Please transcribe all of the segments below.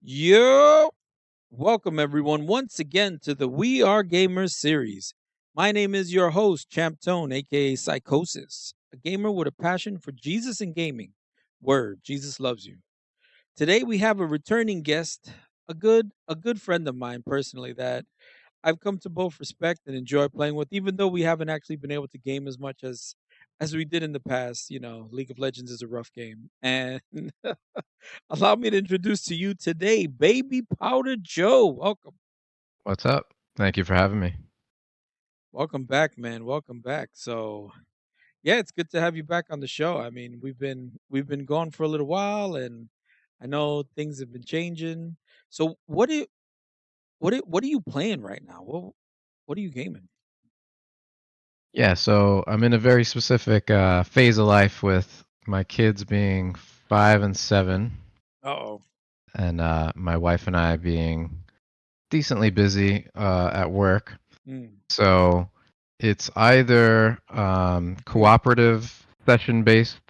Yo, welcome everyone once again to the We Are Gamers series. My name is your host, Champ Tone, aka Psychosis, a gamer with a passion for Jesus and gaming. Word, Jesus loves you. Today we have a returning guest, a good friend of mine personally that I've come to both respect and enjoy playing with, even though we haven't actually been able to game as much as we did in the past. League of Legends is a rough game. And allow me to introduce to you today, Baby Powder Joe. Welcome. What's up? Thank you for having me. Welcome back, man. Welcome back. So yeah, it's good to have you back on the show. I mean, we've been gone for a little while and I know things have been changing. So what are you playing right now? What are you gaming? Yeah, so I'm in a very specific phase of life with my kids being 5 and 7, Uh-oh. and my wife and I being decently busy at work. Mm, So it's either cooperative session-based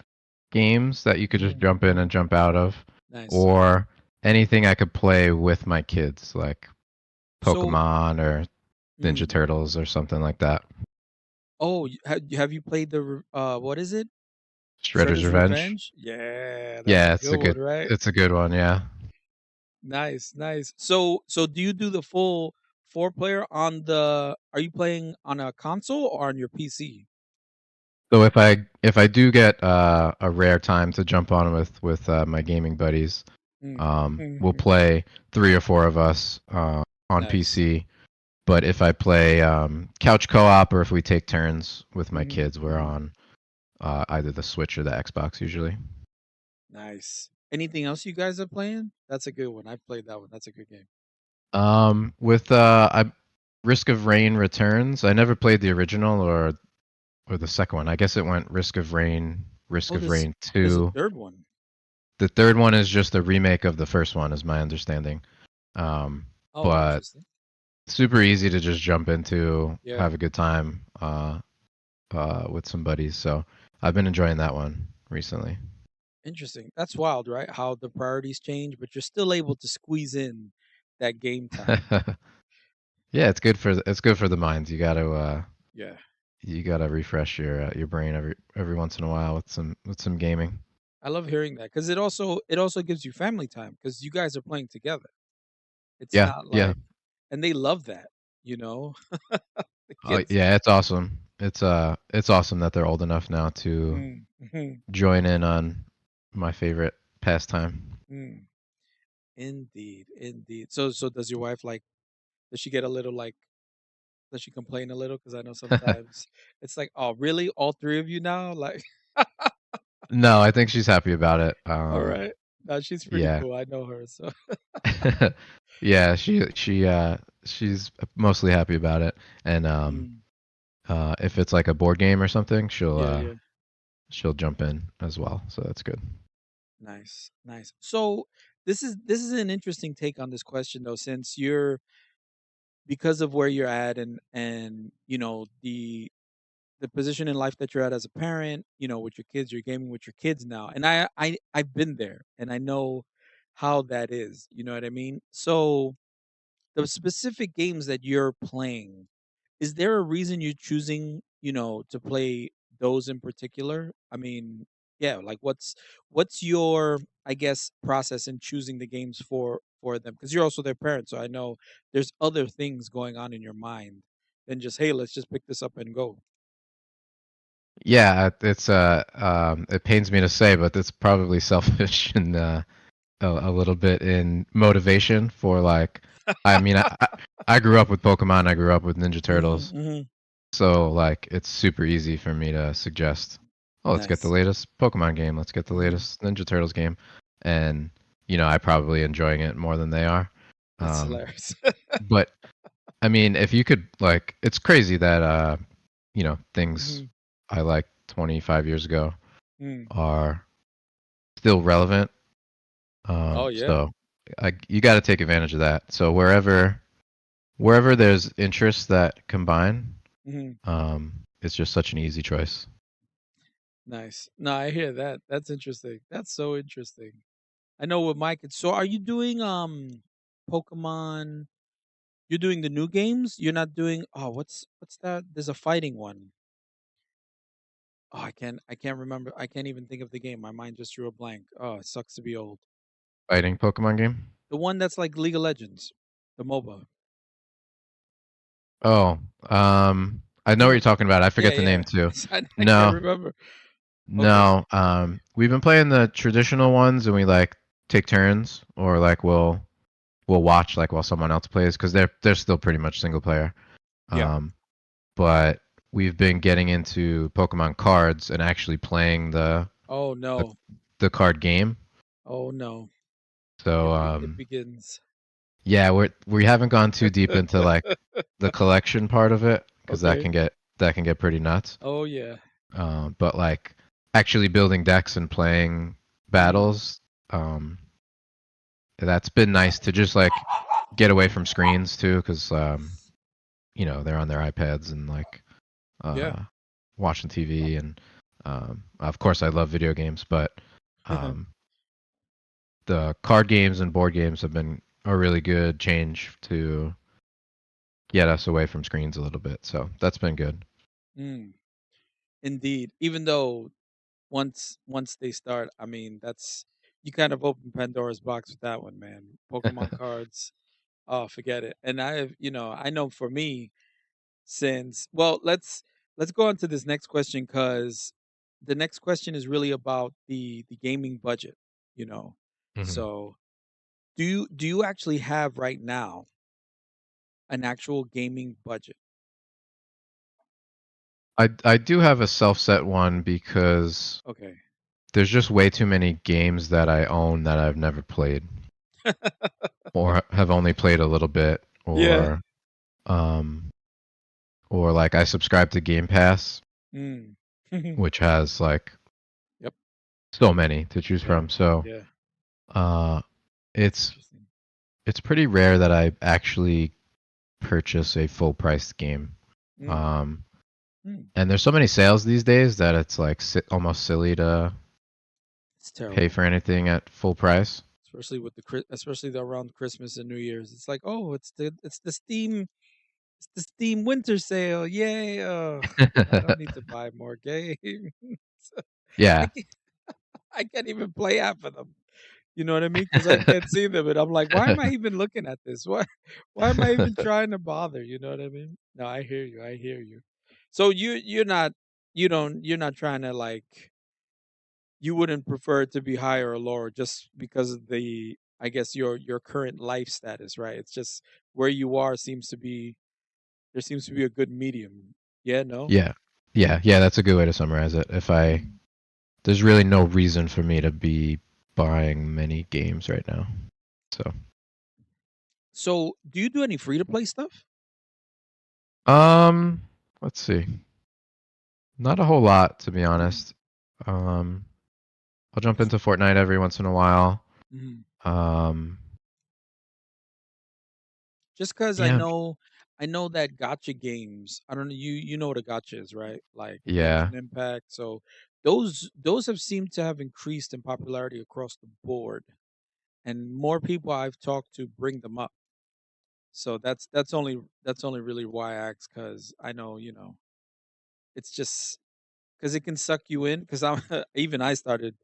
games that you could just mm, jump in and jump out of, nice. or anything I could play with my kids, like So Pokemon or Ninja mm, Turtles or something like that. have you played what is it? Shredder's Shredder's Revenge. Revenge? Yeah, that's a Yeah, good one, right? it's a good one, yeah. Nice, nice. So do you do the full four player on the are you playing on a console or on your PC? So if I do get a rare time to jump on with my gaming buddies, Mm. we'll Mhm. play 3 or 4 of us on Nice. PC. But if I play couch co-op or if we take turns with my Mhm, kids, we're mhm. on either the Switch or the Xbox usually. Nice. Anything else you guys are playing? That's a good one. I've played that one. That's a good game. With Risk of Rain Returns, I never played the original or the second one. I guess it went Risk of Rain, Risk Oh, of there's Rain there's a 2. third one. The third one is just a remake of the first one, is my understanding. Oh, But interesting. super easy to just jump into, Yeah. have a good time with some buddies. So I've been enjoying that one recently. Interesting. That's wild, right? How the priorities change, but you're still able to squeeze in that game time. Yeah, it's good for the minds. Yeah. You gotta refresh your brain every once in a while with some gaming. I love hearing that because it also gives you family time because you guys are playing together. It's Yeah, not yeah. like and they love that, you know? The Oh kids. yeah, it's awesome. It's awesome that they're old enough now to Mm, mhm, join in on my favorite pastime. mm. Indeed, indeed. So does your wife, like does she get a little, like does she complain a little? Because I know sometimes it's like, "Oh, really? All 3 of you now?" Like No, I think she's happy about it. Alright. No, she's pretty Yeah. cool. I know her, so Yeah, she's mostly happy about it. And Mm. if it's like a board game or something, Yeah, yeah. she'll jump in as well. So that's good. Nice, nice. So, this is an interesting take on this question, though, since you're because of where you're at and the position in life that you're at as a parent, with your kids, you're gaming with your kids now. And I've been there and I know how that is. You know what I mean? So the specific games that you're playing, is there a reason you're choosing, to play those in particular? I mean, yeah, like what's your, I guess, process in choosing the games for them? Because you're also their parent, so I know there's other things going on in your mind than just, hey, let's just pick this up and go. It's it pains me to say, but it's probably selfish and a little bit in motivation for like I mean I grew up with Pokemon, I grew up with Ninja Mhm, Turtles. mhm. So like it's super easy for me to suggest, oh, let's get the Nice. latest Pokemon game, let's get the Mhm. latest Ninja Turtles game, and I probably enjoying it more than they are. That's Um, hilarious. but I mean, if you could like, it's crazy that things Mhm. I liked 25 years ago Mm. are still relevant. Oh, yeah. So you got to take advantage of that. So wherever there's interests that combine, Mhm. it's just such an easy choice. Nice. No, I hear that. That's interesting. That's so interesting. I know with my kids. So are you doing Pokemon? You're doing the new games? You're not doing what's that? There's a fighting one. Oh, I can't remember. I can't even think of the game. My mind just drew a blank. Oh, it sucks to be old. Fighting Pokemon game? The one that's like League of Legends, the MOBA. Oh, I know You what know? you're talking about. I Yeah, forget the yeah. name too. I can't No, remember. Okay. no. We've been playing the traditional ones, and we like take turns, or like we'll watch like while someone else plays because they're still pretty much single player. Yeah. Um, but we've been getting into Pokemon cards and actually playing Oh the, no. the card game. Oh no. So It begins. yeah, we haven't gone too deep into like the collection part of it because Okay. that can get pretty nuts. Oh yeah. But like actually building decks and playing Mm. battles, um, that's been nice to just like get away from screens too, because they're on their iPads and like Yeah. uh, watching TV, and of course I love video games, but um, the card games and board games have been a really good change to get us away from screens a little bit. So that's been good. Mm. Indeed. Even though once they start, I mean, that's you kind of open Pandora's box with that one, man. Pokemon cards. Oh, forget it. And I know for me, since well, let's go on to this next question because the next question is really about the gaming budget, you know. hmm So, do you actually have right now an actual gaming budget? I do have a self set one because Okay. there's just way too many games that I own that I've never played or have only played a little bit, Yeah. um or like I subscribe to Game Pass, Mm. which has like Yep. so many to choose Yeah. from. So Yeah. uh That's it's interesting. it's pretty rare that I actually purchase a full priced game. Mm. Um Mm. and there's so many sales these days that it's like almost silly to It's pay terrible. for anything at full price. Especially with especially around Christmas and New Year's. It's like, oh, it's the Steam winter sale. Yay. I don't need to buy more games. I Yeah. can't, I can't even play half of them. You know what I mean? Because I can't see them, and I'm like, why am I even looking at this? Why am I even trying to bother? You know what I mean? No, I hear you. I hear you. So you're not trying to like you wouldn't prefer it to be higher or lower just because of the I guess your current life status, right? It's just where you are seems to be there seems to be a good medium. Yeah, no? Yeah. Yeah, that's a good way to summarize it. If I Mm. There's really no reason for me to be buying many games right now. So, So, do you do any free to play stuff? um, let's see. Not a whole lot, to be Mm. honest. Um, I'll jump into Fortnite every once in a while. Mhm. Um, Just because yeah, I know that gotcha games. I don't know you know what a gotcha is, right? Like yeah, Genshin Impact. So those have seemed to have increased in popularity across the board, and more people I've talked to bring them up. So that's only really why I ask because I know it's just because it can suck you in. Because I'm even I started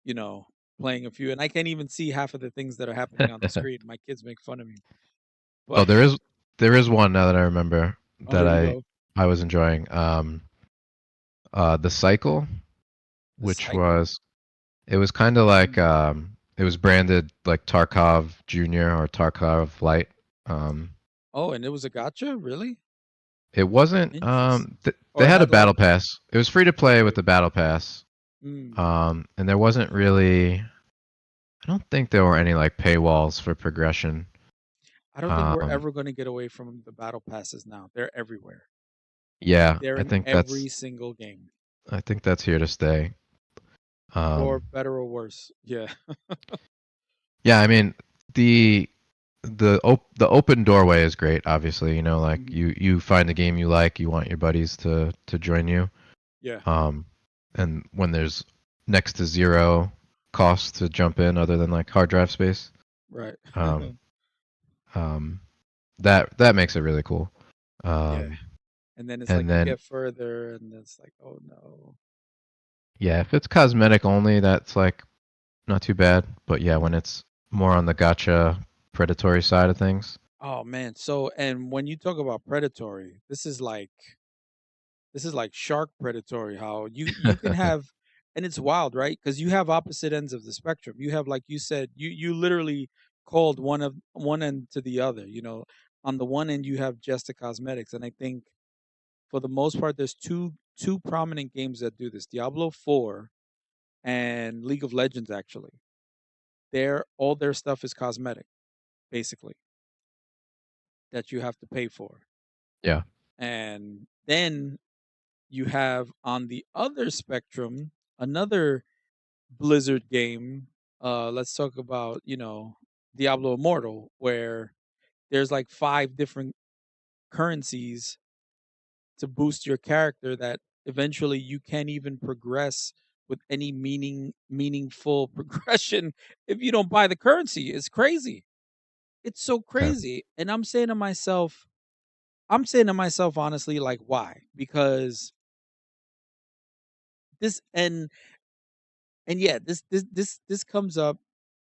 you know playing a few, and I can't even see half of the things that are happening on the screen. My kids make fun of me, Oh, but there is one now that I remember oh, that here we I go. I was enjoying. The Cycle, The which cycle. was it was kind of like Mm. it was branded like Tarkov Junior or Tarkov Light. Um, Oh, and it was a gotcha? Really? It wasn't. Interesting. They Or it had a had like battle pass. It was free to play with okay. the battle pass. Mm. And there wasn't really. I don't think there were any like paywalls for progression. I don't think we're Um, ever going to get away from the battle passes now. They're everywhere. yeah, They're I in think every single game, that's here to stay. for Um, better or worse. Yeah. yeah, I mean the the open doorway is great. Obviously, like Mhm. you find a game you like, you want your buddies to join you. Yeah. Um, and when there's next to zero cost to jump in other than like hard drive space. Right. Um, um, that makes it really cool. Yeah. Um, And then it's like and you then get further and it's like, oh no. yeah, if it's cosmetic only, that's like not too bad. But yeah, when it's more on the gotcha predatory side of things, Oh man. So and when you talk about predatory, this is like shark predatory, how you can have, and it's wild, right? Because you have opposite ends of the spectrum. You have, like you said, you literally called one end to the other. On the one end you have just the cosmetics, and I think for the most part there's two prominent games that do this: Diablo 4 and League of Legends. Actually, all their stuff is cosmetic, basically, that you have to pay for. yeah, And then you have on the other spectrum another Blizzard game. Let's talk about, Diablo Immortal, where there's like five different currencies to boost your character that eventually you can't even progress with any meaningful progression if you don't buy the currency. It's crazy. It's so okay, crazy. And I'm saying to myself honestly, like, why? Because this and yeah, this comes up.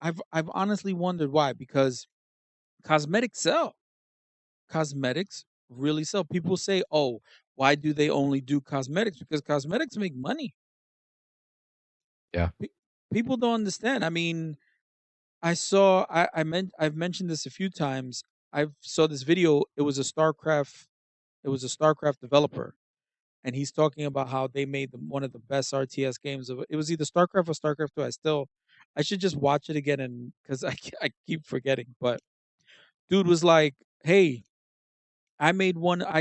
I've honestly wondered why, because cosmetics sell. Cosmetics really sell. People say, "Oh, why do they only do cosmetics?" Because cosmetics make money. yeah, Pe- People don't understand. I mean, I've mentioned this a few times. I saw this video. It was a StarCraft developer, and he's talking about how they made one of the best RTS games of it. It was either StarCraft or StarCraft 2. I should just watch it again, and because I keep forgetting. But dude was like, "Hey, I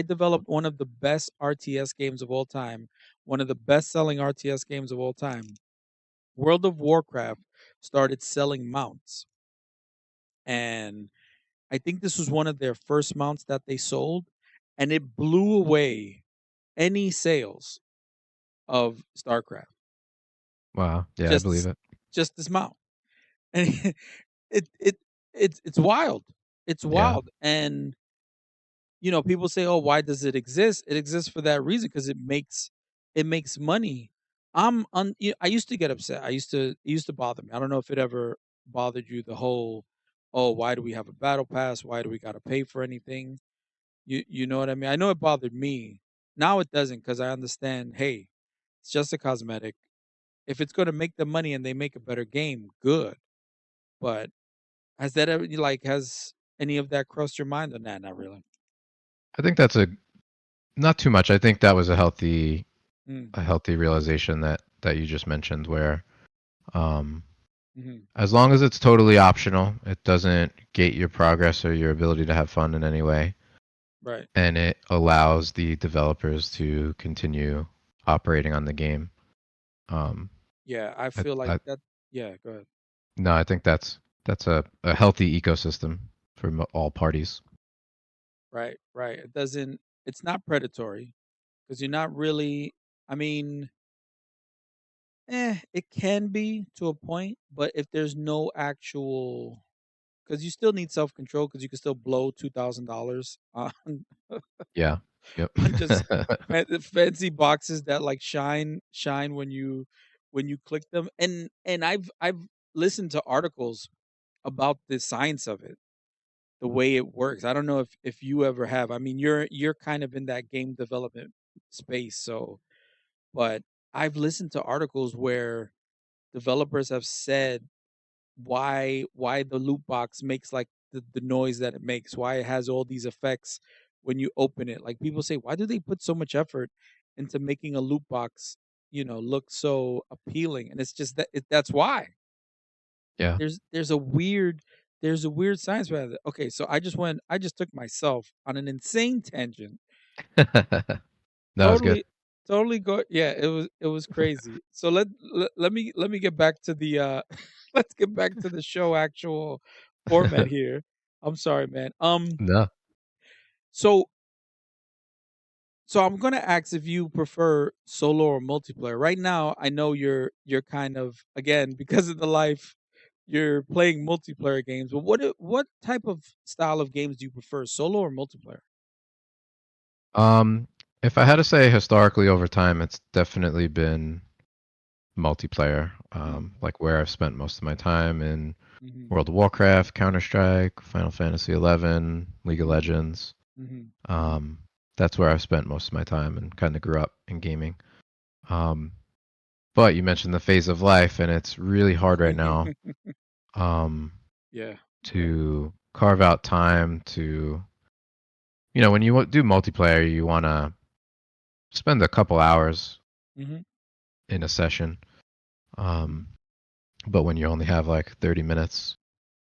developed one of the best RTS games of all time, one of the best selling RTS games of all time. World of Warcraft started selling mounts, and I think this was one of their first mounts that they sold, and it blew away any sales of StarCraft. wow, yeah, I Just believe this, it. just this mount, and it's wild. It's Yeah, wild, and people say, "Oh, why does it exist?" It exists for that reason, because it makes money. I used to get upset. It used to bother me. I don't know if it ever bothered you. The whole, "Oh, why do we have a battle pass? Why do we got to pay for anything?" You know what I mean? I know it bothered me. Now it doesn't, because I understand. Hey, it's just a cosmetic. If it's going to make the money and they make a better game, good. But has any of that crossed your mind? Or nah, not really. I think that's a not too much. I think that was Mm, a healthy realization that you just mentioned, where um, hmm. as long as it's totally optional, it doesn't gate your progress or your ability to have fun in any way, Right. and it allows the developers to continue operating on the game. Um, Yeah, I I, feel like I, that. Yeah, go ahead. no, I think that's a healthy ecosystem for all parties. Right, right. It's not predatory, because you're not really. I mean, it can be to a point, but if there's no actual, because you still need self control, because you can still blow $2,000 on Yeah. Yep. on just fancy boxes that like shine when you click them. And I've listened to articles about the science of it, the way it works. I don't know if you ever have. I mean, you're kind of in that game development space, so but I've listened to articles where developers have said why the loot box makes like the noise that it makes, why it has all these effects when you open it. Like, people say, why do they put so much effort into making a loot box, look so appealing? And it's just that's why. Yeah. There's a weird science behind it. Okay, so I just took myself on an insane tangent. That was good. Totally, totally go. Yeah, it was crazy. So let me get back to the let's get back to the show actual format here. I'm sorry, man. No. So So I'm gonna ask if you prefer solo or multiplayer. Right now, I know you're kind of, again, because of the life, you're playing multiplayer games. But what type of style of games do you prefer, solo or multiplayer? Um, if I had to say historically over time, it's definitely been multiplayer. Mm, Like where I've spent most of my time in hmm World of Warcraft, Counter Strike, Final Fantasy 11, League of hmm Legends. hmm Um, that's where I've spent most of my time and kind of grew up in gaming. Um, but you mentioned the phase of life, and it's really hard right now um, Yeah. to carve out time to, when you do multiplayer, you want to spend a couple hours hmm in a session. Um, but when you only have like 30 minutes,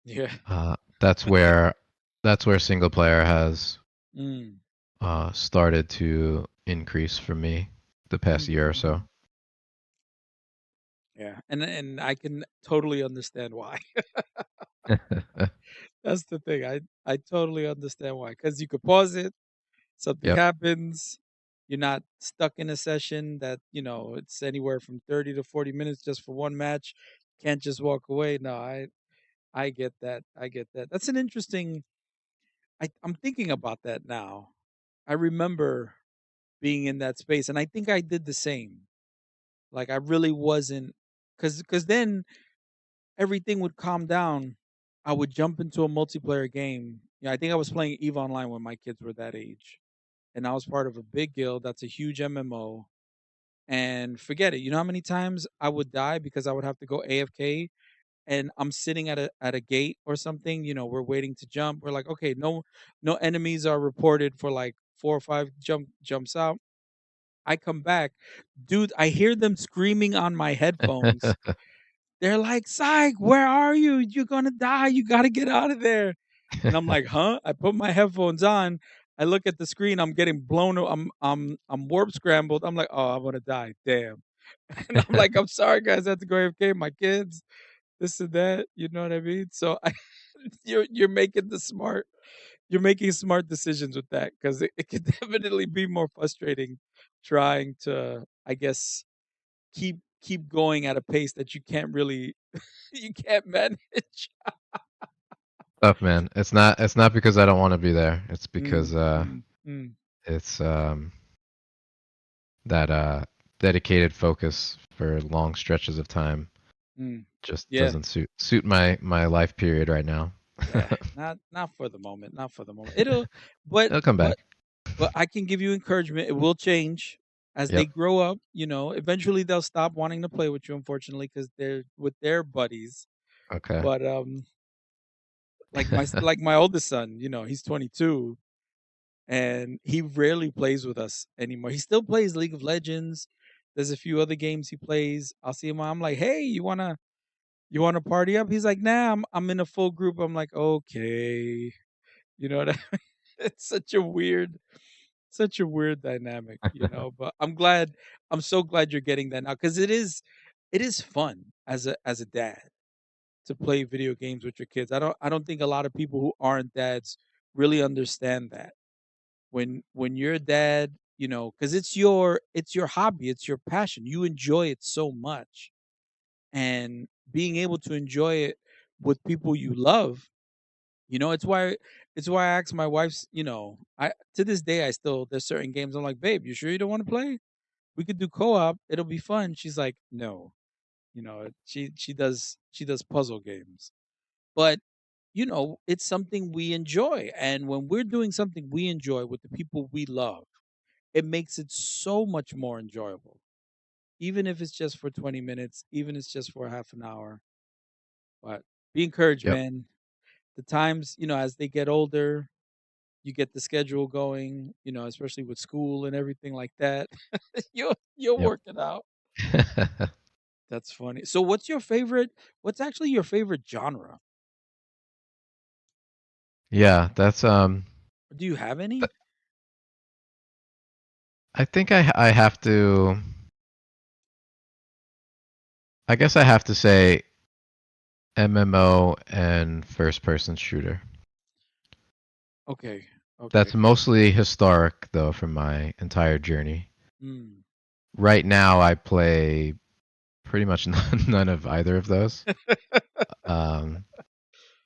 Yeah. uh, that's where that's where single player has Mm. started to increase for me the past year or so. Mhm. Yeah, and I can totally understand why. That's the thing. I totally understand why. Because you could pause it, something Yep. happens, you're not stuck in a session that, it's anywhere from 30 to 40 minutes just for one match. Can't just walk away. No, I get that. I get that. That's an interesting. I'm thinking about that now. I remember being in that space, and I think I did the same. Like I really wasn't, because then everything would calm down. I would jump into a multiplayer game. Yeah, I think I was playing EVE Online when my kids were that age, and I was part of a big guild that's a huge MMO. And forget it. You know how many times I would die because I would have to go AFK, and I'm sitting at a gate or something. We're waiting to jump. We're like, okay, no enemies are reported for like 4 or 5 jumps out. I come back, dude. I hear them screaming on my headphones. They're like, "Psych, where are you? You're gonna die. You gotta get out of there." And I'm like, "Huh?" I put my headphones on. I look at the screen. I'm getting blown. I'm warp scrambled. I'm like, "Oh, I'm gonna die. Damn." And I'm like, "I'm sorry, guys. I have to go AFK. My kids, this and that." You know what I mean? So you're making the smart. You're making smart decisions with that because it could definitely be more frustrating trying to, I guess, keep going at a pace that you can't really you can't manage. Tough, man. It's not because I don't want to be there. It's because Mm, mm, mm, it's that dedicated focus for long stretches of time mm. just Yeah, doesn't suit my life period right now. yeah. Not for the moment. Not for the moment. It'll, but It'll come but back. but I can give you encouragement. It will change as they Yep. grow up. Eventually they'll stop wanting to play with you, unfortunately, because they're with their buddies. Okay. But like my oldest son, he's 22 and he rarely plays with us anymore. He still plays League of Legends. There's a few other games he plays. I'll see him. I'm like, hey, you wanna party up? He's like, nah, I'm in a full group. I'm like, okay. You know what I mean? It's such a weird dynamic. But I'm so glad you're getting that now because it is fun as a dad to play video games with your kids. I don't think a lot of people who aren't dads really understand that. When you're a dad, because it's your hobby, it's your passion. You enjoy it so much. And being able to enjoy it with people you love, it's why I asked my wife's, I to this day I still there's certain games I'm like, babe, you sure you don't want to play? We could do co-op, it'll be fun. She's like, no. She does puzzle games. But it's something we enjoy. And when we're doing something we enjoy with the people we love, it makes it so much more enjoyable. Even if it's just for 20 minutes, even if it's just for half an hour. But be encouraged, Yep. man. The times, as they get older, you get the schedule going, especially with school and everything like that. You'll Yep. work it out. That's funny. So what's actually your favorite genre? Yeah, that's Do you have any? th- I think I have to I guess I have to say MMO and first person shooter. Okay. That's Okay. mostly historic though from my entire journey. Mm. Right now, I play pretty much none of either of those. Um,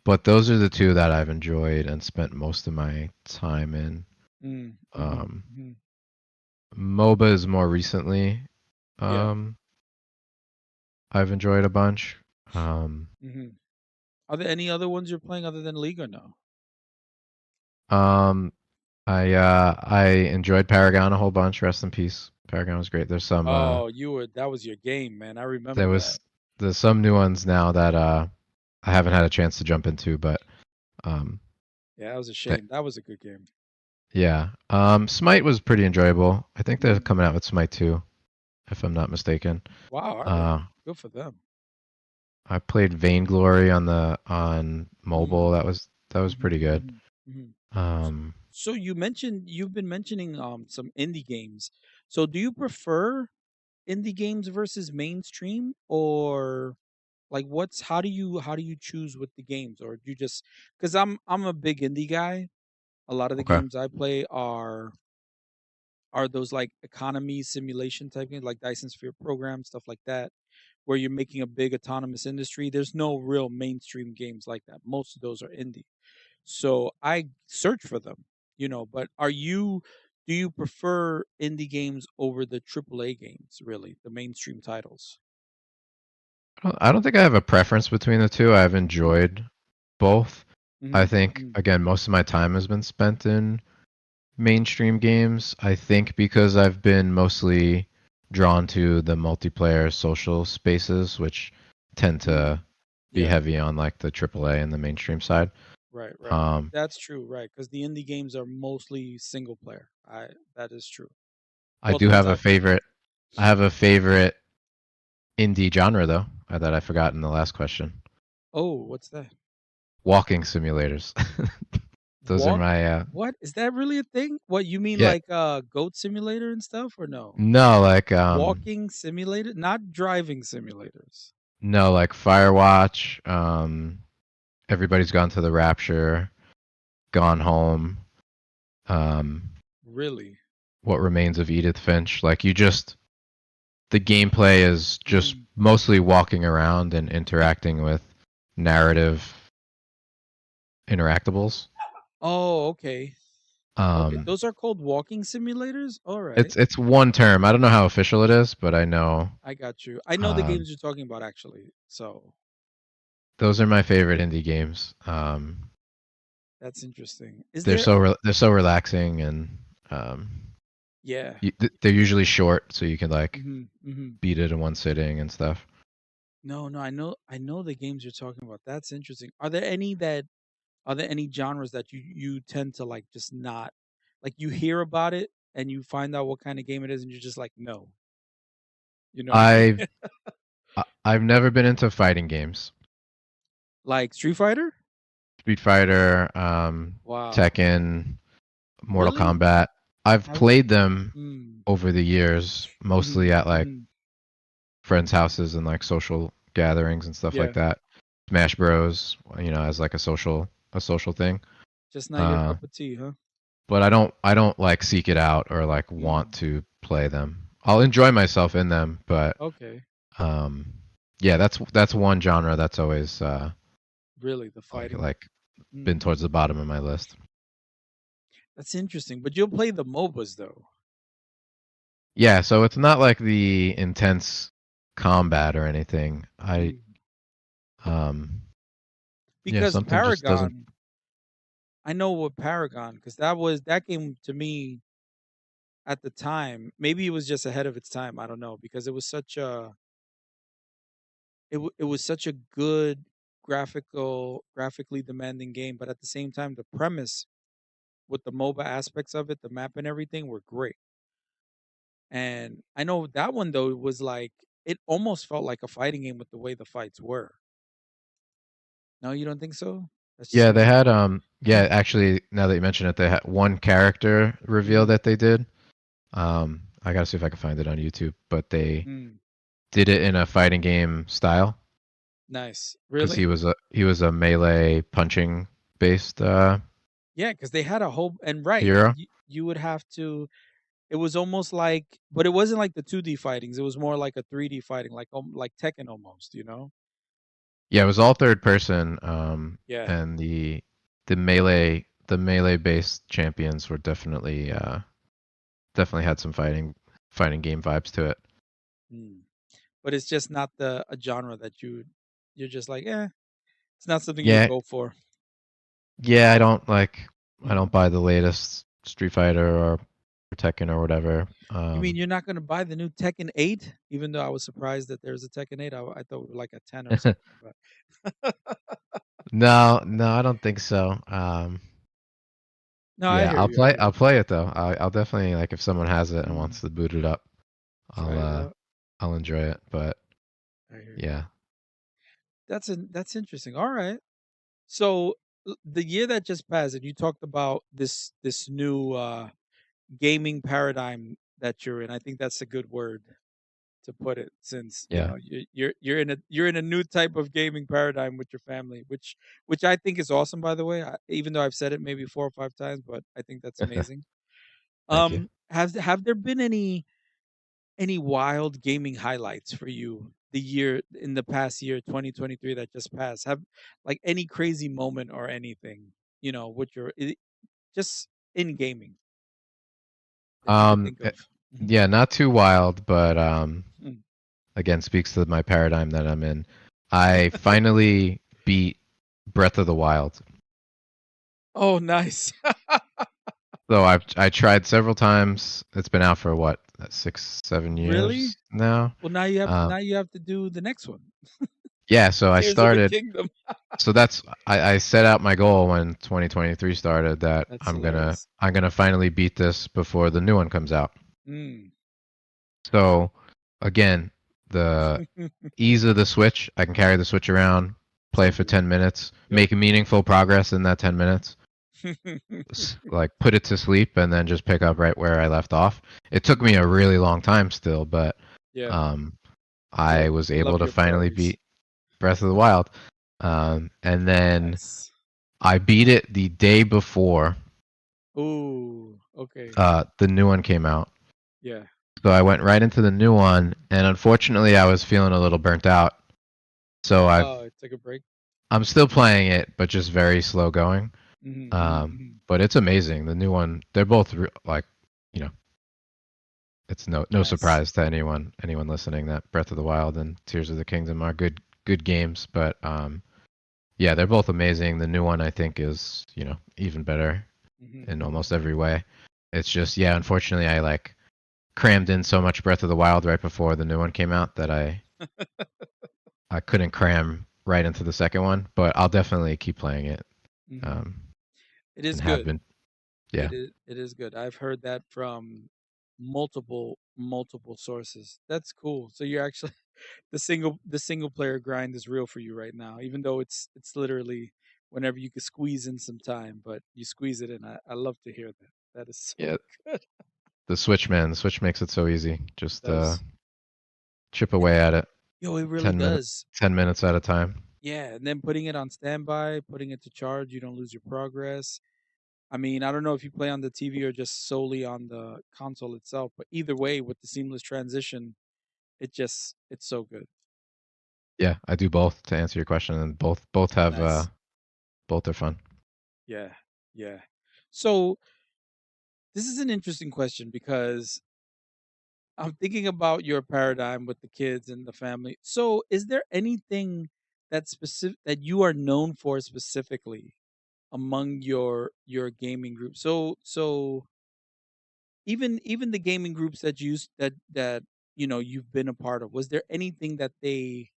but those are the two that I've enjoyed and spent most of my time in. Mm. Mhm. Um, Mhm. MOBA is more recently. Yeah. Um, I've enjoyed a bunch. Um, Mhm. Are there any other ones you're playing other than League or no? um, I enjoyed Paragon a whole bunch. Rest in peace. Paragon was great. Oh, that was your game, man. I There remember that. was there's some new ones now that I haven't had a chance to jump into, but um, Yeah, that was a that shame. That was a good game. yeah. Smite was pretty enjoyable. I think they're Mm. coming out with Smite 2, if I'm not mistaken. Wow, are they? Uh, Good for them. I played Vainglory on mobile. Mm. That was Mhm. pretty good. Mhm. Mhm. Um, So you've been mentioning some indie games. So do you prefer indie games versus mainstream, or like how do you choose with the games, or do you just, cuz I'm a big indie guy. A lot of the okay. games I play are those like economy simulation type games like Dyson Sphere program stuff like that, where you're making a big autonomous industry. There's no real mainstream games like that. Most of those are indie. So I search for them, but do you prefer indie games over the AAA games, really, the mainstream titles? I don't think I have a preference between the two. I've Mm. enjoyed both. I Mhm. think Mhm. again, most of my time has been spent in mainstream games. I think because I've been mostly drawn to the multiplayer social spaces, which tend Mm. to be Yeah. heavy on like the AAA and the mainstream side. Right, right. Um, That's true, right? Because the indie games are mostly single player. I That is true. I Well, the do ones have a I've played. favorite. I have a favorite indie genre though that I forgot in the last question. Oh, what's that? Walking simulators. Those are Walk. my What is that really a thing? What you mean, yeah. like Goat Simulator and stuff, or no? No, like Walking simulator, not driving simulators. no, like Firewatch. Everybody's gone to the Rapture. Gone Home. Um, Really? what Remains of Edith Finch. Like the gameplay is just Hmm. mostly walking around and interacting with narrative interactables. Oh, okay. Okay, Um, those are called walking simulators. All right, it's one term. I don't know how official it is, but I know I got you. I know the um, games you're talking about actually. So those are my favorite indie games. that's interesting. Is They're there? so relaxing and um, Yeah. they're usually short, so you can like Hmm. Hmm. beat it in one sitting and stuff. No, no, I know the games you're talking about. That's interesting. Are there any genres that you tend to like just not like you hear about it and you find out what kind of game it is and you're just like no, you know what I mean? I've I've never been into fighting games. Like Street Fighter? Street Fighter, Wow. Tekken, Mortal Really? Kombat. I've Haven't. played them Mm. over the years, Mhm. mostly at like Mhm. friends' houses and like social gatherings and stuff like Yeah. that. Smash Bros, as like a social thing. Just not your Uh, cup of tea, huh? but I don't like seek it out or like want Mm. to play them. I'll enjoy myself in them, but Okay. um, yeah, that's one genre that's always Really, the like fighting. like been Mm. towards the bottom of my list. That's interesting. But you'll play the MOBAs though. Yeah, so it's not like the intense combat or anything. I Mm. yeah, Because something just doesn't. Paragon, I know what Paragon, because that game to me at the time, maybe it was just ahead of its time. I don't know, because it was such a good graphically demanding game, but at the same time, the premise with the MOBA aspects of it, the map and everything were great. And I know that one though was like it almost felt like a fighting game with the way the fights were. No, you don't think so? That's just Yeah, what they I had thought. actually now that you mention it, they had one character reveal Mm, that they did. I gotta see if I can find it on YouTube, but they mm, did it in a fighting game style nice. because Really? he was a melee punching based Yeah, because they had a whole and right, Hero. you would have to. It was almost like, but it wasn't like the 2D fightings. It was more like a 3D fighting, like Tekken almost. You know? Yeah, it was all third person. Yeah. And the melee based champions were definitely had some fighting game vibes to it. Mm. But it's just not a genre that you're just like, it's not something you would Yeah, go for. yeah. I don't Mhm. buy the latest Street Fighter or Tekken or whatever. You mean you're not going to buy the new Tekken 8? Even though I was surprised that there's a Tekken 8, I thought it was like a 10 or something. But No, no, I don't think so. no, I Yeah, hear you. I hear I'll you. play it though. I'll definitely like if someone has it and Mm. wants to boot it up, I'll Try it uh out. I'll enjoy it. But I hear you. yeah, That's interesting. All right. So the year that just passed, and you talked about this new gaming paradigm that you're in. I think that's a good word to put it, since yeah. you're in a new type of gaming paradigm with your family, which I think is awesome. By the way, even though I've said it maybe 4 or 5 times, but I think that's amazing. Thank you. Have there been any wild gaming highlights for you the year in the past year 2023 that just passed? Have like any crazy moment or anything, with just in gaming that you could Um, think eh, of? Mhm. yeah, not too wild, but Mm. again speaks to my paradigm that I'm in. I finally beat Breath of the Wild. Oh, nice. So I tried several times. It's been out for what, 6, 7 years Really? now. Well, now Um, you have to do the next one, yeah, so I Tears of the started. Kingdom. So I set out my goal when 2023 started that That's I'm gonna hilarious. I'm gonna finally beat this before the new one comes out. Mm. So again, the ease of the Switch, I can carry the Switch around, play So for good. 10 minutes, Yep. make meaningful progress in that 10 minutes, like put it to sleep and then just pick up right where I left off. It took me Mhm. a really long time still, but Yeah. um, Love I was able love to your finally priorities. beat Breath of the Wild. And then Nice. I beat it the day before Ooh, okay. the new one came out. Yeah. So I went right into the new one, and unfortunately, I was feeling a little burnt out. So Oh, take a break. I'm still playing it, but just very slow going. Mhm, mhm, mhm. But it's amazing. The new one, they're both like, you know, it's no Nice. surprise to anyone listening that Breath of the Wild and Tears of the Kingdom are good games. But yeah, they're both amazing. The new one I think is even better Mhm, in mhm. almost every way. It's just yeah, unfortunately I like crammed in so much Breath of the Wild right before the new one came out that I couldn't cram right into the second one. But I'll definitely keep playing it. Mhm. Um, It is and have good. been. Yeah. It is good. I've heard that from multiple sources. That's cool. So you're actually the single player grind is real for you right now, even though it's literally whenever you can squeeze in some time, but you squeeze it in. I love to hear that. That is so Yeah. good. The Switch, man. The Switch makes it so easy. Just Does. chip And away at it. yo, it really 10 minutes. does. 10 minutes at a time. Yeah, and then putting it on standby, putting it to charge, you don't lose your progress. I mean, I don't know if you play on the TV or just solely on the console itself, but either way, with the seamless transition, it's so good. Yeah, I do both to answer your question, and both have Nice. both are fun. Yeah. Yeah. So this is an interesting question because I'm thinking about your paradigm with the kids and the family. So is there anything that you are known for specifically among your gaming group? So even the gaming groups that you've been a part of, was there anything that they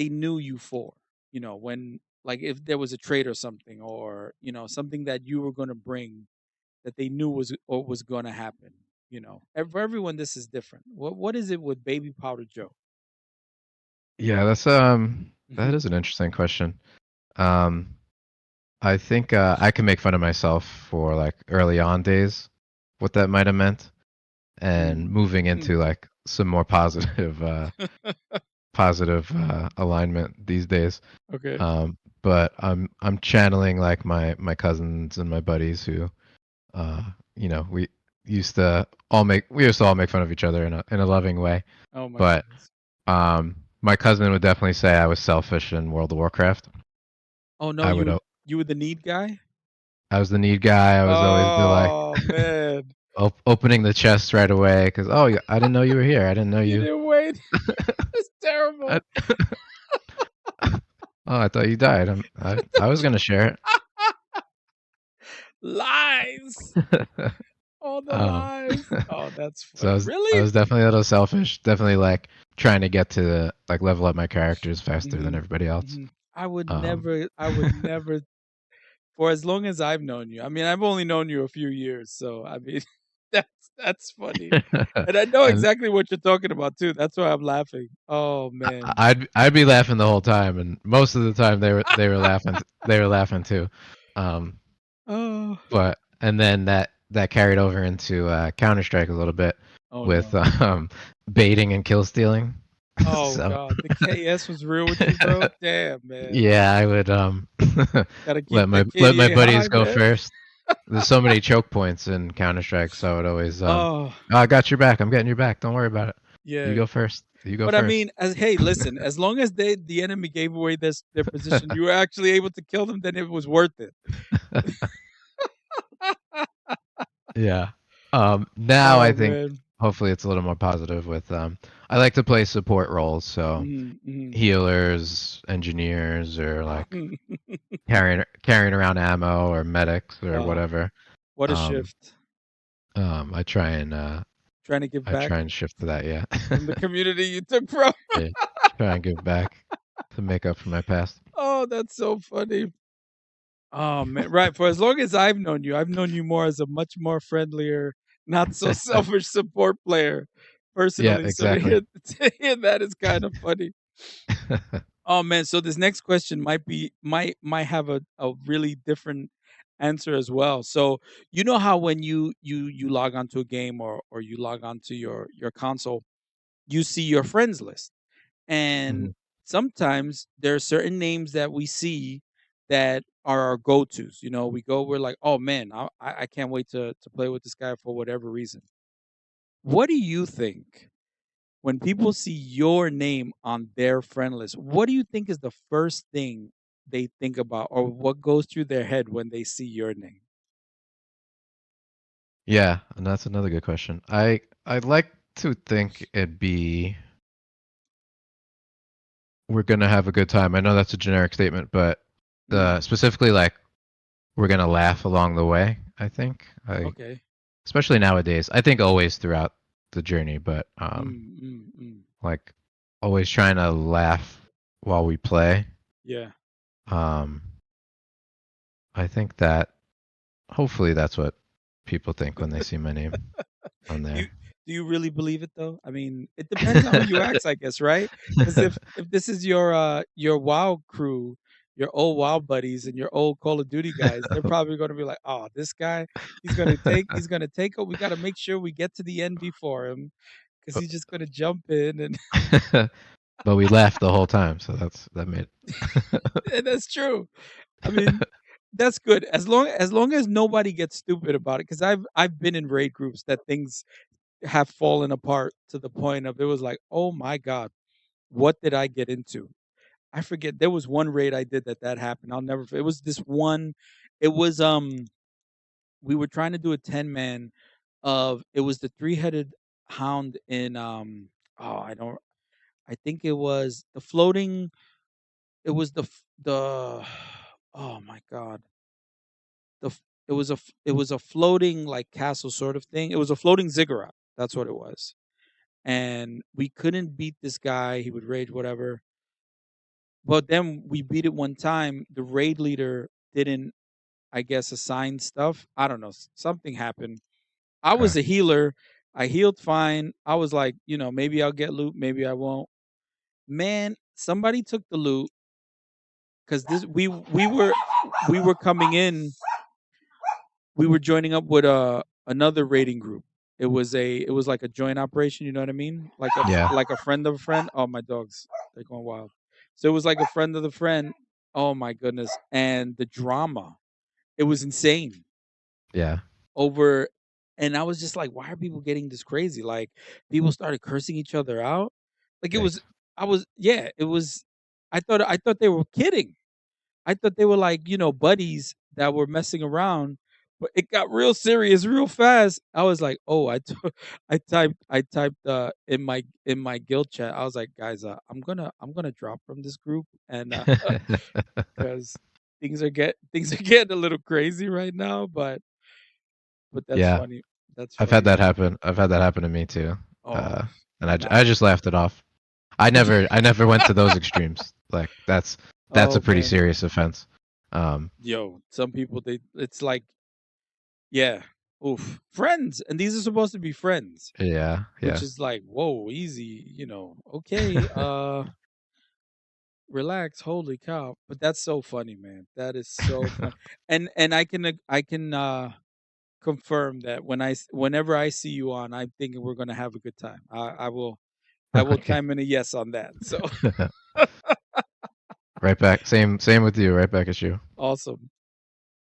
knew you for? When, like, if there was a trade or something, or something that you were going to bring that they knew was going to happen. For everyone, this is different. What is it with Baby Powder Joe? Yeah, that Hmm. is an interesting question. Um, I think I can make fun of myself for like early on days, what that might have meant, and Mm. moving Mm. into like some more positive alignment these days. Okay. but I'm channeling like my cousins and my buddies who, uh, we used to all make fun of each other in a loving way. Oh my But goodness. my cousin would definitely say I was selfish in World of Warcraft. Oh no, I would you were the need guy? I was the need guy. I was always the like Oh man. opening the chest right away because I didn't know you were here. I didn't know You you. didn't wait. It's I, terrible. oh, I thought you died. I was gonna share Lies. it. All the um, lies. Oh, that's so funny. I Really? was definitely a little selfish. Definitely like trying to get to like level up my characters faster than Hmm. everybody else. Hmm. Um, I would never, for as long as I've known you. I mean, I've only known you a few years, so I mean, that's funny. And I know and exactly what you're talking about too. That's why I'm laughing. Oh man. I'd be laughing the whole time, and most of the time they were laughing. They were laughing too. Um, Oh. but and then that carried over into Counter Strike a little bit Oh with no. baiting and kill stealing. Oh So god. The KS was real with you, bro. Damn, man. yeah, I would Gotta keep that let my KDA high, buddies go man. first. There's so many choke points in Counter Strike, so I would always Oh, "Oh, I got your back. I'm getting your back. Don't worry about it. You yeah. go first. You go But I first." mean, as hey, listen, as long as the enemy gave away their position, you were actually able to kill them, then it was worth it. Yeah. Now Oh I think man. hopefully it's a little more positive with I like to play support roles, so Mhm, mhm. healers, engineers, or like carrying around ammo or medics or Oh, whatever. what a Um, shift. I try and Trying to give I back try and shift to that, yeah. from the community you took from. Yeah. Try and give back to make up for my past. Oh, that's so funny. Oh man, right. For as long as I've known you more as a much more friendlier, not so selfish support player, Yeah, personally. So to exactly. hear that is kind of funny. Oh man, so this next question might have a really different answer as well. So you know how when you log onto a game or you log onto your console, you see your friends list. And Mhm. sometimes there are certain names that we see that are our go-tos. You know, we're like, oh man, I can't wait to play with this guy for whatever reason. What do you think when people see your name on their friend list? What do you think is the first thing they think about, or what goes through their head when they see your name? Yeah, and that's another good question. I'd like to think it'd be we're gonna have a good time. I know that's a generic statement, but Mm, the specifically like we're gonna laugh along the way. I think okay. especially nowadays. I think always throughout the journey, but Mm, mm, mm. like always trying to laugh while we play. Yeah. Um, I think that hopefully that's what people think when they see my name on Do you there. do you really believe it though? I mean, it depends on who you ask, I guess, right? Because if this is your WoW crew, your old WoW buddies and your old Call of Duty guys, they're probably gonna be like, "Oh, this guy, he's gonna take we gotta make sure we get to the end before him because he's just gonna jump in and But we laughed the whole time, so that made and that's true. I mean, that's good as long as nobody gets stupid about it. Because I've been in raid groups that things have fallen apart to the point of it was like, "Oh my god, what did I get into?" I forget there was one raid I did that happened. I'll never it was this one it was, we were trying to do a 10-man of it was the three-headed hound in, oh, I think it was the floating it was the oh my god. It was a floating, like, castle sort of thing. It was a floating ziggurat. That's what it was. And we couldn't beat this guy. He would rage, whatever. But then we beat it one time. The raid leader didn't, I guess, assign stuff. I don't know. Something happened. I okay. was a healer. I healed fine. I was like, maybe I'll get loot, maybe I won't. Man, somebody took the loot because this we were coming in. We were joining up with another raiding group. It was like a joint operation. You know what I mean? Yeah. Like a friend of a friend. Oh, my dogs, they're going wild. So it was like a friend of the friend. Oh my goodness, and the drama, it was insane Yeah. over and I was just like, "Why are people getting this crazy?" Like, people started cursing each other out. Like, it was Yikes. I was yeah, it was I thought they were kidding. I thought they were like, buddies that were messing around, but it got real serious real fast. I was like, "Oh," I typed in my guild chat. I was like, "Guys, I'm gonna drop from this group and cuz things are getting a little crazy right now, but that's Yeah. funny. That's I've had funny, that man. happen. I've had that happen to me too. Oh, And I now just laughed it off. I never went to those extremes. Like that's a oh, pretty man. serious offense. Um, Yo, some people it's like, yeah, oof, friends, and these are supposed to be friends, yeah, which yeah. is like, "Whoa, easy," "Okay, relax, holy cow." But that's so funny, man. That is so funny. And I can confirm that whenever I see you on, I'm thinking we're gonna have a good time. I will Okay. chime in a yes on that. So Right back. Same with you. Right back at you. awesome.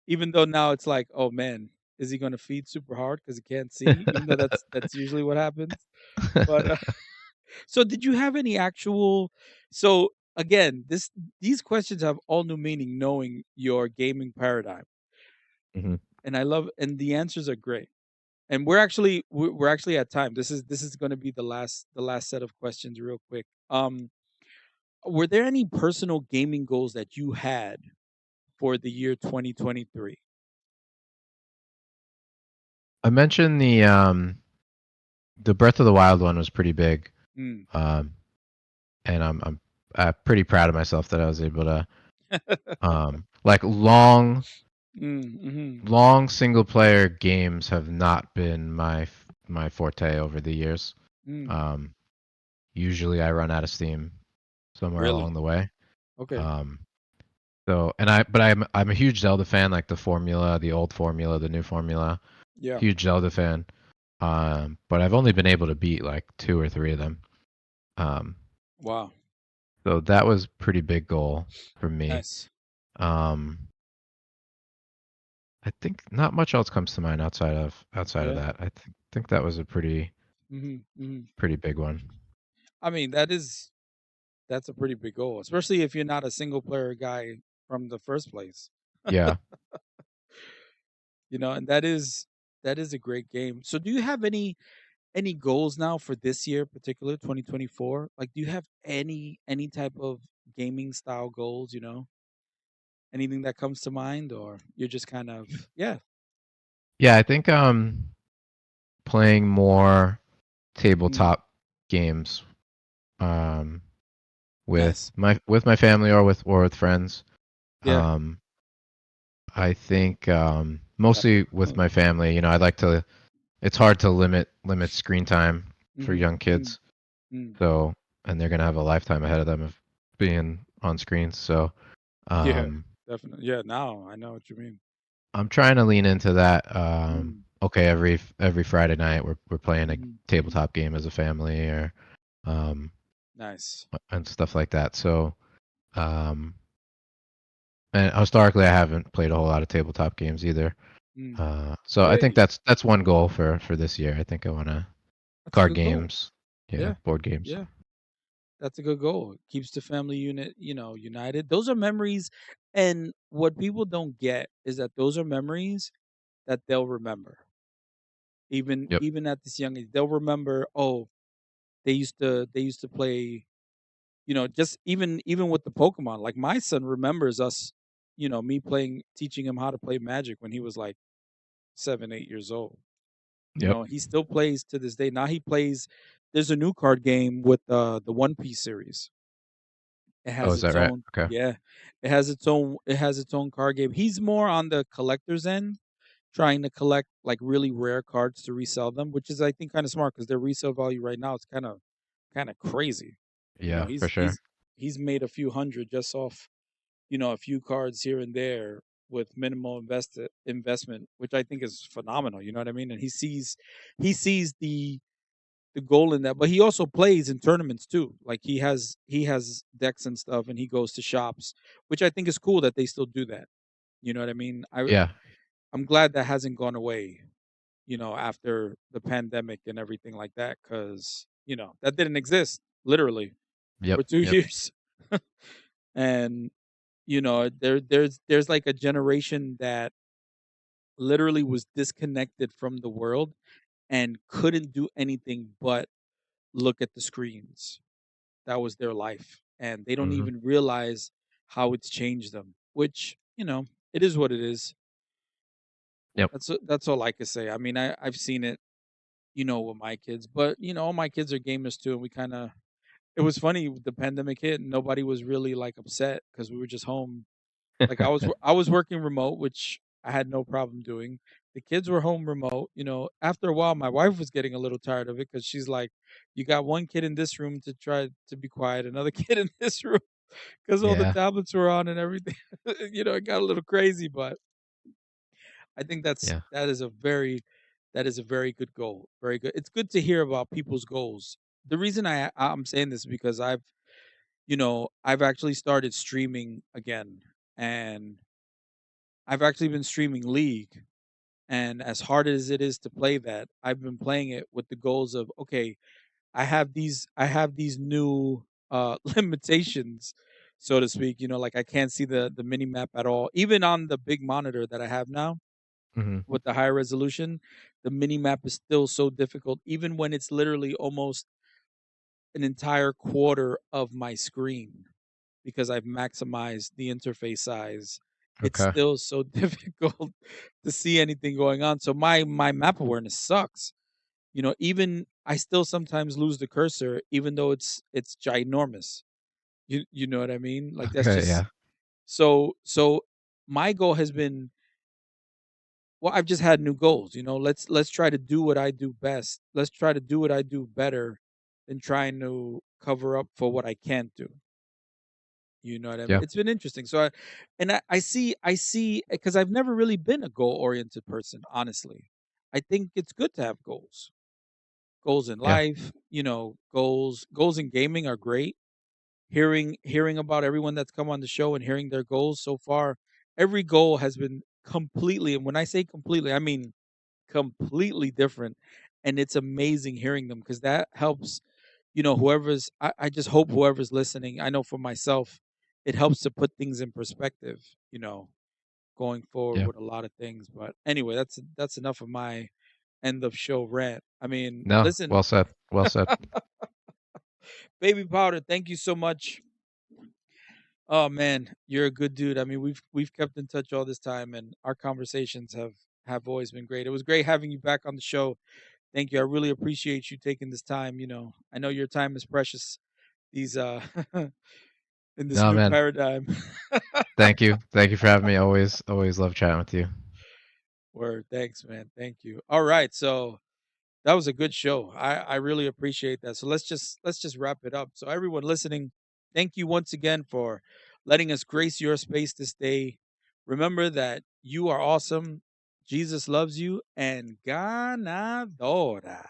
Even though now it's like, "Oh, man, is he gonna feed super hard because he can't see?" Even though that's usually what happens. But, so did you have any actual so again, these questions have all new meaning knowing your gaming paradigm, Mhm. and I love and the answers are great. And we're actually at time. This is gonna be the last set of questions real quick. Were there any personal gaming goals that you had for the year 2023? I mentioned the Breath of the Wild one was pretty big. Mm. Um, and I'm pretty proud of myself that I was able to like Mm, mhm. long single player games have not been my forte over the years. Mm. Um, Usually I run out of steam somewhere Really? along the way. Okay. Um, but I'm a huge Zelda fan, like the formula, the old formula, the new formula. Yeah. Huge Zelda fan. But I've only been able to beat like two or three of them. Um, Wow. so that was pretty big goal for me. Nice. Um, I think not much else comes to mind outside of Yeah. that. I think that was a Mhm, mhm. pretty big one. I mean, that's a pretty big goal, especially if you're not a single player guy from the first place. Yeah. And that is a great game. So do you have any goals now for this year, particular 2024? Like, do you have any type of gaming style goals? Anything that comes to mind, or you're just kind of yeah. Yeah, I think playing more Mm, tabletop games um nice. with my family or with friends. Yeah. Um I think mostly with Definitely. my family, I'd like to it's hard to limit screen time for Mhm, young mhm, kids. mm. So, and they're going to have a lifetime ahead of them of being on screens. So, Yeah, um definitely. Yeah, now I know what you mean. I'm trying to lean into that. Mm, Okay, every Friday night we're playing a mhm, mhm. tabletop game as a family or um Nice. and stuff like that. So, um and historically I haven't played a whole lot of tabletop games either. Mm. So I think Hey, that's one goal for this year. I think I want to that's a card good goal. games, yeah, Yeah, board games. yeah. That's a good goal. It keeps the family unit, united. Those are memories, and what people don't get is that those are memories that they'll remember. Even Yep. even at this young age, they'll remember, oh, they used to play, just even with the Pokemon. Like my son remembers us, me teaching him how to play Magic when he was like 7, 8 years old. Yep. He still plays to this day. Now he plays. There's a new card game with the One Piece series. It Oh, has is that its right? own Okay. yeah. It has its own card game. He's more on the collector's end, trying to collect like really rare cards to resell them, which is I think kind of smart because their resale value right now is kind of crazy. Yeah, for He's sure. he's made a few hundred just off, a few cards here and there with minimal investment, which I think is phenomenal. You know what I mean? And he sees the the goal in that. But he also plays in tournaments too. Like he has decks and stuff, and he goes to shops, which I think is cool that they still do that. You know what I mean? Yeah. I'm glad that hasn't gone away. After the pandemic and everything like that, because that didn't exist literally Yep. for two Yep. years, and there's like a generation that literally was disconnected from the world and couldn't do anything but look at the screens. That was their life, and they don't Hmm. even realize how it's changed them. Which it is what it is. Yep. That's all I can say. I mean, I've seen it, with my kids, but all my kids are gamers too, and we kind of. It was funny. The pandemic hit, and nobody was really like upset because we were just home. Like I was working remote, which I had no problem doing. The kids were home remote. After a while, my wife was getting a little tired of it because she's like, "You got one kid in this room to try to be quiet, another kid in this room because all the Yeah. tablets were on and everything." It got a little crazy, but I think Yeah. that is a very good goal. Very good. It's good to hear about people's goals. The reason I'm saying this is because I've actually started streaming again, and I've actually been streaming League, and as hard as it is to play that, I've been playing it with the goals of, okay, I have these new limitations, so to speak. Like I can't see the mini map at all. Even on the big monitor that I have now Hmm. with the higher resolution, the mini map is still so difficult, even when it's literally almost an entire quarter of my screen because I've maximized the interface size. It's Okay. still so difficult to see anything going on. So my map awareness sucks. Even I still sometimes lose the cursor, even though it's ginormous. You know what I mean? Like that's Okay. just Yeah. so my goal has been, well, I've just had new goals. Let's try to do what I do best. Let's try to do what I do better than trying to cover up for what I can't do. You know what I mean? Yeah. It's been interesting. So I see because I've never really been a goal oriented person, honestly. I think it's good to have goals. Goals in Yeah. life, goals in gaming are great. Hearing about everyone that's come on the show and hearing their goals so far, every goal has been completely, and when I say completely, I mean completely different. And it's amazing hearing them because that helps, I just hope whoever's listening, I know for myself, it helps to put things in perspective, going forward Yeah. with a lot of things. But anyway, that's enough of my end of show rant. I mean, No. listen, Well said. Well said. Baby Powder, thank you so much. Oh man, you're a good dude. I mean, we've kept in touch all this time, and our conversations have always been great. It was great having you back on the show. Thank you. I really appreciate you taking this time. I know your time is precious. These in this No, new man. paradigm. Thank you. Thank you for having me. Always love chatting with you. Word. Thanks, man. Thank you. All right. So that was a good show. I really appreciate that. So let's just wrap it up. So everyone listening, thank you once again for letting us grace your space this day. Remember that you are awesome. Jesus loves you and ganadora.